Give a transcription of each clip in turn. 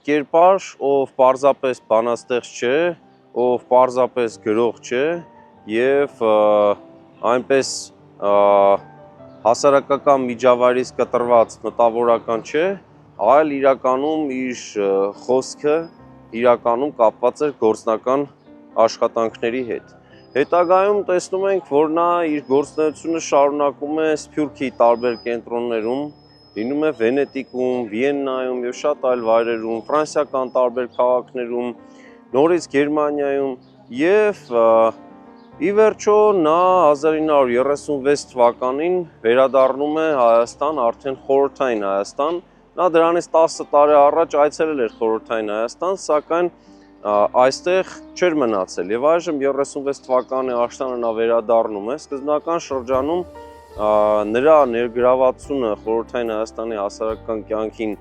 կերպար, ով պարզապես բանաստեղծ չէ, ով պարզապես գրող չէ եւ այնպես հասարակական միջավայրից կտրված մտավորական չէ, այլ իրականում իր խոսքը իրականում կապված էր գործնական աշխատանքների հետ։ Հետագայում տեսնում ենք, որ նա իր գործունեությունը շարունակում է Սփյուռքի տարբեր կենտրոններում, լինում է Վենետիկում, Վիեննայում եւ շատ այլ վայրերում, ֆրանսիական տարբեր քաղաքներում, նորից Գերմանիայում եւ ի վերջո նա 1936 թվականին վերադառնում է Հայաստան, արդեն խորհրդային Հայաստան։ Նա դրանից 10 տարի առաջ այցելել էր խորհրդային Հայաստան, սակայն այստեղ չէր մնացել եւ այժմ 36 թվականի աշնանը նա վերադառնում է։ Սկզբնական շրջանում նրա ներգրավվածությունը խորհրդային Հայաստանի հասարակական կյանքին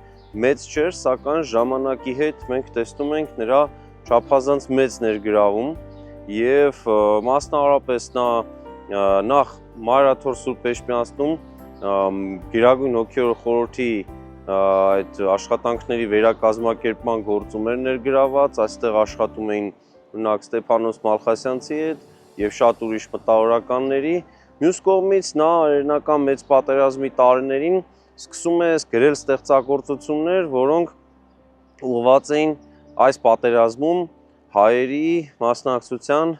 մեծ չէր, սակայն ժամանակի հետ մենք տեսնում ենք նրա չափազանց մեծ ներգրավում եւ մասնավորապես նա նախ Մայրաթոր Սուրբ Էջմիածնում Գերագույն հոգևոր խորհրդի այդ աշխատանքների վերակազմակերպման գործում էր ներգրաված, այստեղ աշխատում էին օրինակ Ստեփանոս Մալխասյանցի հետ եւ շատ ուրիշ մտավորականների։ Մյուս կողմից նա օրինական մեծ պատերազմի տարիներին սկսում է գրել ստեղծագործություններ, որոնք ուղղված էին այս պատերազմում հայերի մասնակցության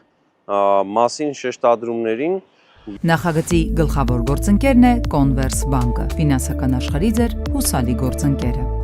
մասին շեշտադրումներին։ Նախագծի գլխավոր գործընկերն է Կոնվերս բանկը, ֆինանսական աշխարհի ձեր հուսալի գործընկերը։